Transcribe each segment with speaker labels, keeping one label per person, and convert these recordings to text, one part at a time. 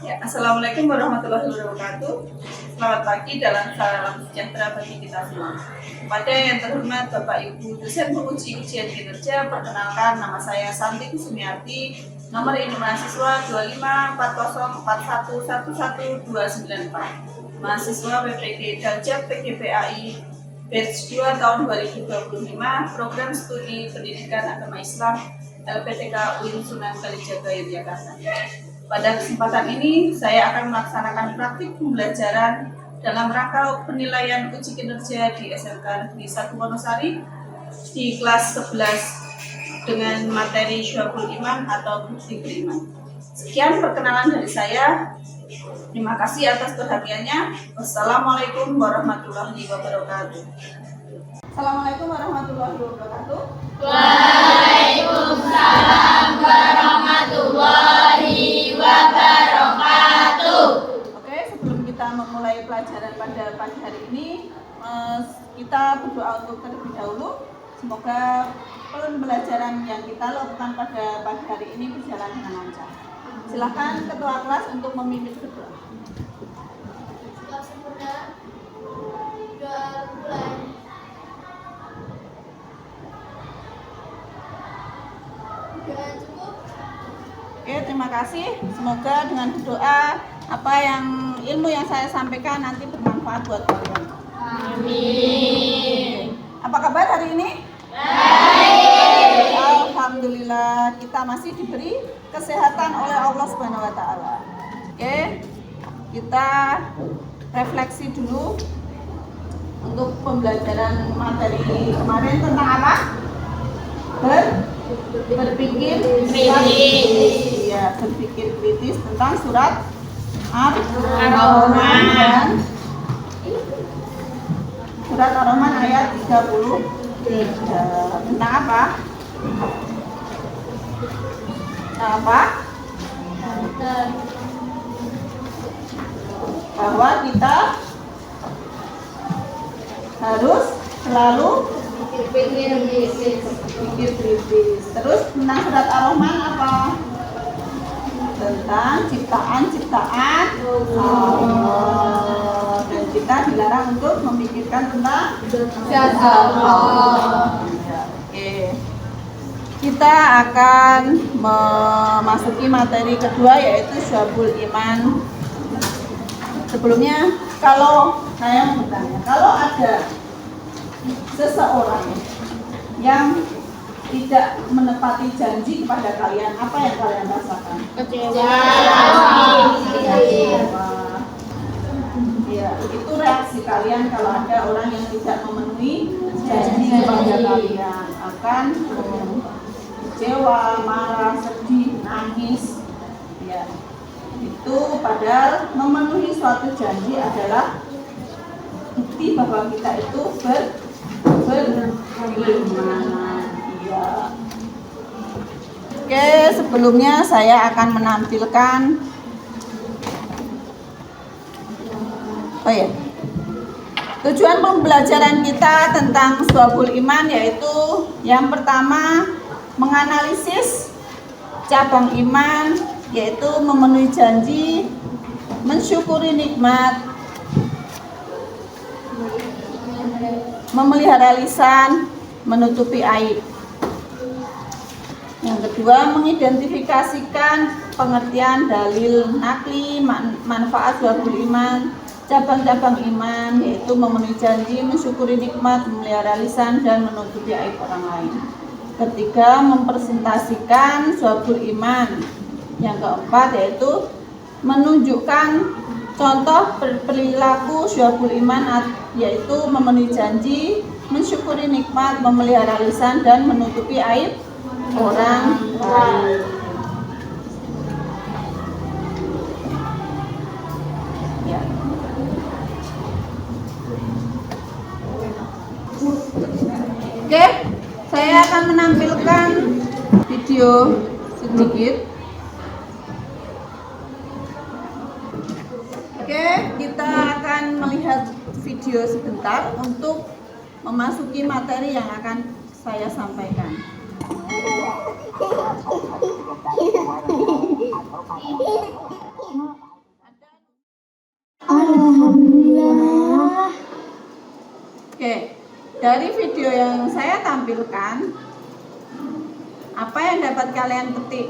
Speaker 1: Ya, Assalamualaikum warahmatullahi wabarakatuh. Selamat pagi dalam salam sejahtera bagi kita semua. Kepada yang terhormat Bapak Ibu dosen penguji ujian kinerja, perkenalkan nama saya Santi Kusumiarti, nomor induk mahasiswa 2541111294, mahasiswa PPG Daljab PGPAI batch 2 tahun 2025, program studi pendidikan agama Islam LPTK UIN Sunan Kalijaga Yogyakarta. Pada kesempatan ini, saya akan melaksanakan praktik pembelajaran dalam rangka penilaian uji kinerja di SMK Negeri 1 Wonosari di kelas 11 dengan materi Syu'abul Iman atau bukti beriman. Sekian perkenalan dari saya. Terima kasih atas perhatiannya. Wassalamualaikum warahmatullahi wabarakatuh. Assalamualaikum warahmatullahi wabarakatuh.
Speaker 2: Waalaikumsalam warahmatullahi wabarakatuh.
Speaker 1: Oke, sebelum kita memulai pelajaran pada pagi hari ini, kita berdoa untuk terlebih dahulu. Semoga pembelajaran yang kita lakukan pada pagi hari ini berjalan dengan lancar. Silakan ketua kelas untuk memimpin berdoa.
Speaker 2: Sudah sempurna, sudah mulai.
Speaker 1: Oke, terima kasih. Semoga dengan doa ilmu yang saya sampaikan nanti bermanfaat buat kalian.
Speaker 2: Amin.
Speaker 1: Apa kabar hari ini?
Speaker 2: Baik.
Speaker 1: Alhamdulillah, kita masih diberi kesehatan oleh Allah Subhanahu wa taala. Oke. Kita refleksi dulu untuk pembelajaran materi kemarin tentang apa? Berpikir kritis. Ya, berpikir kritis tentang surat Ar-Rahman dan surat Ar-Rahman ayat 33. Tentang apa? Bahwa kita harus selalu
Speaker 2: Pikir
Speaker 1: kritis. Terus tentang surat Ar-Rahman apa? Tentang ciptaan Allah. Dan kita dilarang untuk memikirkan tentang
Speaker 2: zat Allah.
Speaker 1: Ya, oke. Kita akan memasuki materi kedua, yaitu Syu'abul Iman. Sebelumnya, kalau saya mau bertanya, kalau ada seseorang yang tidak menepati janji kepada kalian, apa yang kalian rasakan?
Speaker 2: Kecewa.
Speaker 1: Ya, itu reaksi kalian kalau ada orang yang tidak memenuhi janji kepada kalian, akan kecewa, marah, sedih, nangis. Ya, itu padahal memenuhi suatu janji adalah bukti bahwa kita itu beriman. Ya. Oke, sebelumnya saya akan menampilkan tujuan pembelajaran kita tentang Syu'abul Iman, yaitu yang pertama menganalisis cabang iman, yaitu memenuhi janji, mensyukuri nikmat, memelihara lisan, menutupi aib. Yang kedua, mengidentifikasikan pengertian dalil nakli, manfaat Syu'abul Iman, cabang-cabang iman, yaitu memenuhi janji, mensyukuri nikmat, memelihara lisan, dan menutupi aib orang lain. Ketiga, mempresentasikan Syu'abul Iman. Yang keempat, yaitu menunjukkan contoh perilaku Syu'abul Iman, yaitu memenuhi janji, mensyukuri nikmat, memelihara lisan, dan menutupi aib orang lain. Ya. Oke, saya akan menampilkan video sedikit. Oke, kita akan melihat video sebentar untuk memasuki materi yang akan saya sampaikan.
Speaker 2: Alhamdulillah.
Speaker 1: Oke, dari video yang saya tampilkan, apa yang dapat kalian petik?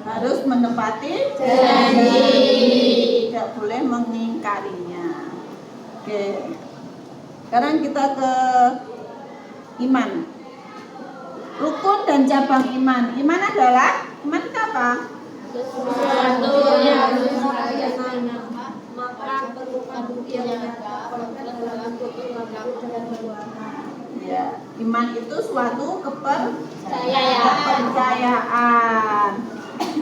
Speaker 1: Harus menepati janji, tidak boleh mengingkarinya. Oke, sekarang kita ke iman. Rukun dan cabang iman. Iman adalah iman itu apa?
Speaker 2: Sesuatu yang saya nampak, maka perlukan bukti yang nyata dalam bentuk
Speaker 1: Ya, iman itu suatu
Speaker 2: kepercayaan.
Speaker 1: kepercayaan.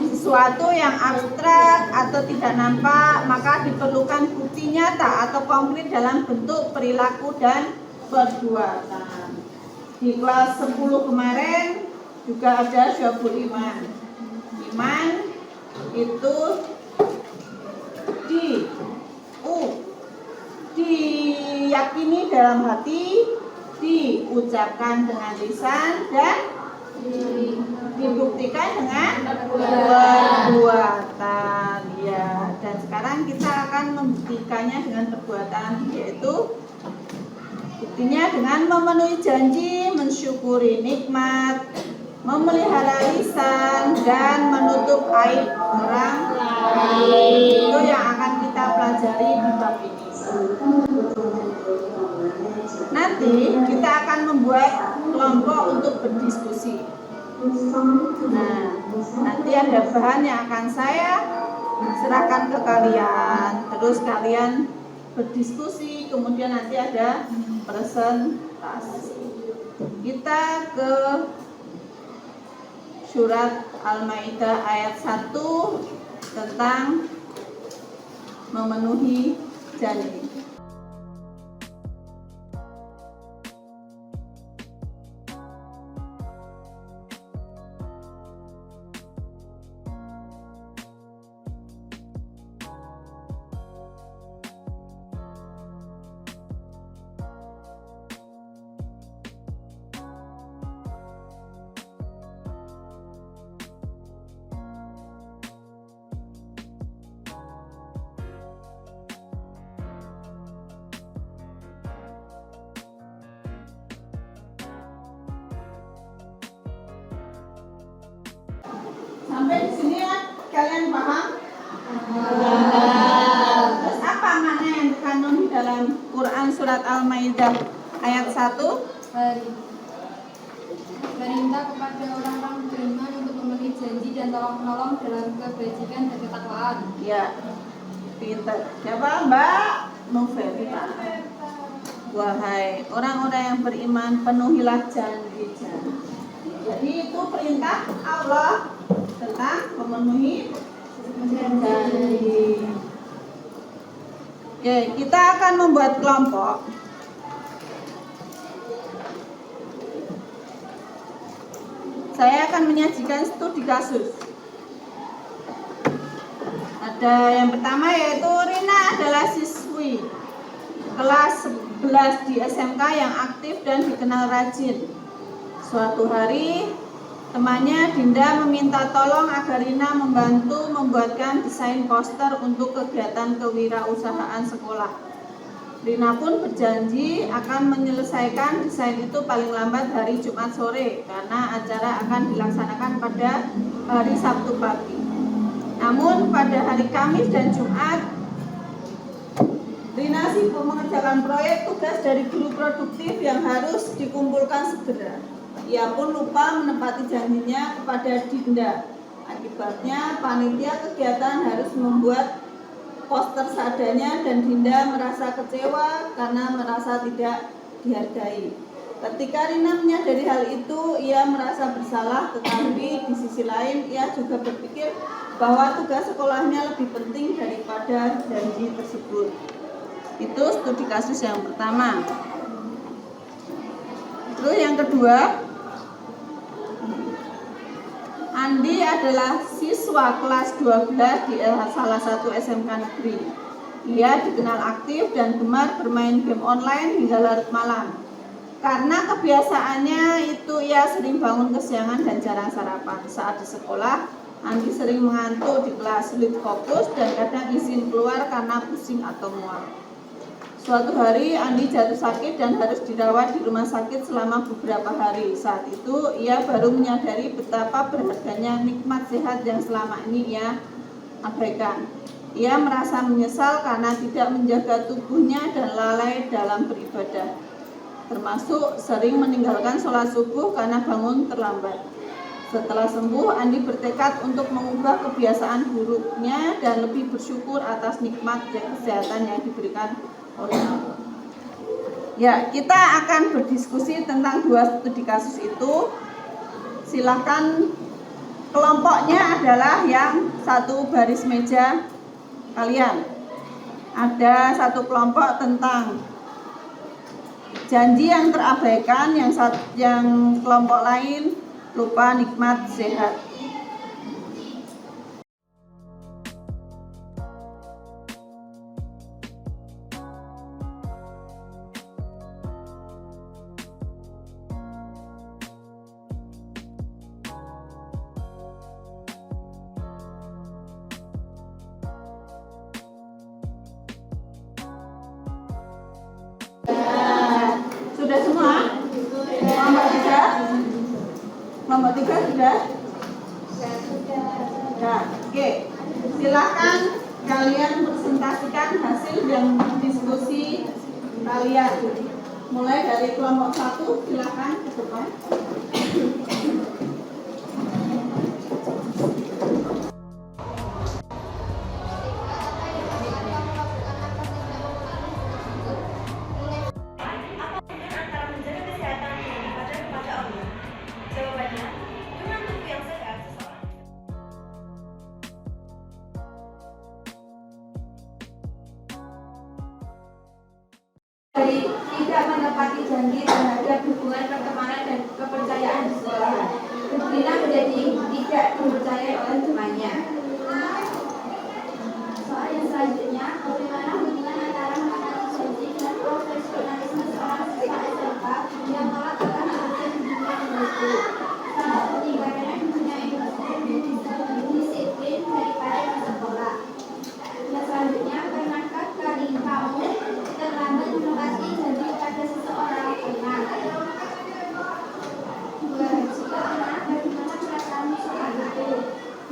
Speaker 1: Sesuatu yang abstrak atau tidak nampak, maka diperlukan bukti nyata atau konkret dalam bentuk perilaku dan perbuatan. Di kelas 10 kemarin juga ada syabul iman. Iman itu diyakini dalam hati, diucapkan dengan lisan, dan dibuktikan dengan perbuatan. Ya, dan sekarang kita akan membuktikannya dengan perbuatan, yaitu buktinya dengan memenuhi janji, mensyukuri nikmat, memelihara lisan, dan menutup aib orang lain. Itu yang akan kita pelajari di bab ini. Nanti kita akan membuat kelompok untuk berdiskusi. Nah, nanti ada bahan yang akan saya serahkan ke kalian. Terus kalian berdiskusi, kemudian nanti ada presentasi. Kita ke surat Al-Maidah ayat 1 tentang memenuhi janji. Sampai di sini ya, kalian paham? Terus apa makna yang terkandung di dalam Quran surat Al-Maidah ayat 1?
Speaker 2: Perintah kepada orang-orang beriman untuk memenuhi janji dan tolong-menolong dalam kebajikan dan ketakwaan.
Speaker 1: Ya, pintar. Siapa Mbak? Novelita. Wahai orang-orang yang beriman, penuhilah janji-janji. Jadi itu perintah Allah tentang memenuhi janji. Oke, kita akan membuat kelompok. Saya akan menyajikan studi kasus. Ada yang pertama yaitu Rina adalah siswi kelas 11 di SMK yang aktif dan dikenal rajin. Suatu hari temannya Dinda meminta tolong agar Rina membantu membuatkan desain poster untuk kegiatan kewirausahaan sekolah. Rina pun berjanji akan menyelesaikan desain itu paling lambat hari Jumat sore karena acara akan dilaksanakan pada hari Sabtu pagi. Namun pada hari Kamis dan Jumat, Rina sibuk mengerjakan proyek tugas dari guru produktif yang harus dikumpulkan segera. Ia pun lupa menepati janjinya kepada Dinda. Akibatnya panitia kegiatan harus membuat poster seadanya dan Dinda merasa kecewa karena merasa tidak dihargai. Ketika Rina menyadari hal itu, ia merasa bersalah, tetapi di sisi lain ia juga berpikir bahwa tugas sekolahnya lebih penting daripada janji tersebut. Itu studi kasus yang pertama. Terus yang kedua, Andi adalah siswa kelas 12 di salah satu SMK negeri. Ia dikenal aktif dan gemar bermain game online hingga larut malam. Karena kebiasaannya itu ia sering bangun kesiangan dan jarang sarapan. Saat di sekolah, Andi sering mengantuk di kelas, sulit fokus, dan kadang izin keluar karena pusing atau mual. Suatu hari Andi jatuh sakit dan harus dirawat di rumah sakit selama beberapa hari. Saat itu ia baru menyadari betapa berharganya nikmat sehat yang selama ini ia abaikan. Ia merasa menyesal karena tidak menjaga tubuhnya dan lalai dalam beribadah, termasuk sering meninggalkan sholat subuh karena bangun terlambat. Setelah sembuh, Andi bertekad untuk mengubah kebiasaan buruknya dan lebih bersyukur atas nikmat dan kesehatan yang diberikan oleh Allah. Ya, kita akan berdiskusi tentang 2 studi kasus itu. Silakan, kelompoknya adalah yang satu baris meja kalian. Ada satu kelompok tentang janji yang terabaikan, yang kelompok lain lupa nikmat sehat. Sudah semua? Kelompok 3? Kelompok 3 sudah? Sudah. Oke. Silakan kalian presentasikan hasil dan diskusi kalian. Mulai dari kelompok 1, silakan ke depan.
Speaker 2: Dari tidak menepati janji terhadap hubungan pertemanan dan kepercayaan di sekolah. Dina menjadi tidak dipercayai oleh temannya. Soal yang selanjutnya, bagaimana hubungan antara menepati janji dan profesionalisme seorang siswa SMK yang malah akan menjadi hubungan itu. Salah peninggalannya mempunyai disiplin daripada di sekolah. Yang selanjutnya, pernahkah kamu terlambat menepati janji pada seseorang teman? Jika pernah, bagaimana perasaanmu soal itu?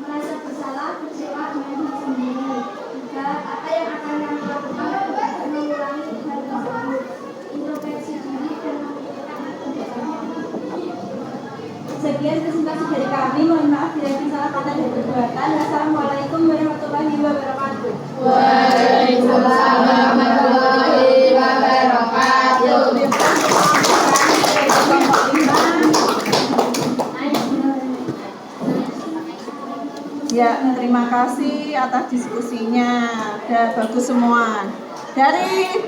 Speaker 2: Merasa bersalah, kecewa, memang sendiri. Apa yang akan kamu lakukan untuk mengulangi hal tersebut? Introspeksi diri dan memikirkan sekian presentasi dari kami. Mohon maaf bila ada salah kata dan perbuatan. Wassalamualaikum warahmatullahi wabarakatuh.
Speaker 3: Waalaikumsalam warahmatullahi wabarakatuh.
Speaker 1: Ya, terima kasih atas diskusinya. Udah bagus semua. Dari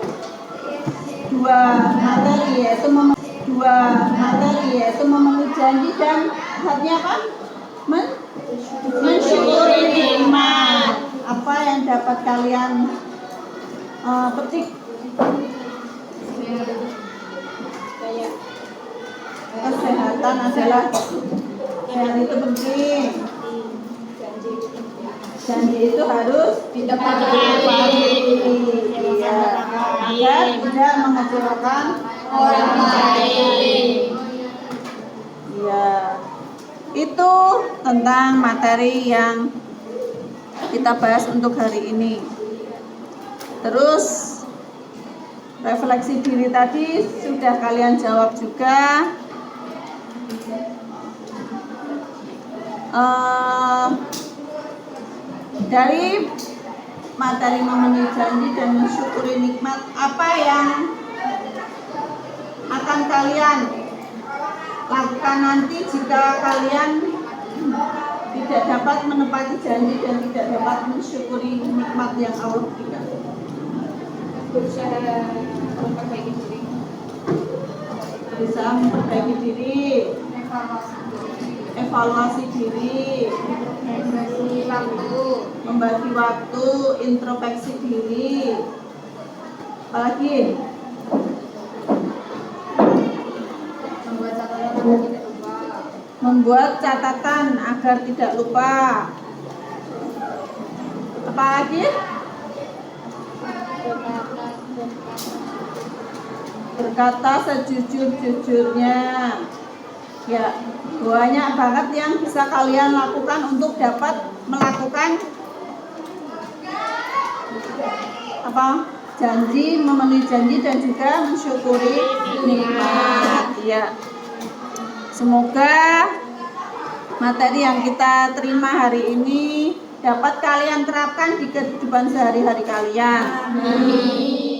Speaker 1: dua materi yaitu memenuhi janji dan artinya apa? Mensyukuri nikmat. Apa yang dapat kalian petik? Kesehatan adalah sehat itu penting. Janji itu harus ditepati. Iya, agar tidak mengecewakan orang lain. Iya. Itu tentang materi yang kita bahas untuk hari ini. Terus refleksi diri tadi sudah kalian jawab juga. Dari materi memenuhi janji dan mensyukuri nikmat, apa yang akan kalian lakukan nanti jika kalian tidak dapat menepati janji dan tidak dapat mensyukuri nikmat yang Allah berikan?
Speaker 2: Berusaha memperbaiki diri.
Speaker 1: Berusaha memperbaiki diri, evaluasi diri, membagi waktu, introspeksi diri. Apalagi membuat
Speaker 4: membuat catatan agar tidak lupa. Apa lagi? Berkata sejujur-jujurnya. Ya, banyak banget yang bisa kalian lakukan untuk dapat melakukan apa? Janji, memenuhi janji dan juga mensyukuri nikmat. Ya. Semoga materi yang kita terima hari ini dapat kalian terapkan di kehidupan sehari-hari kalian.
Speaker 3: Amin.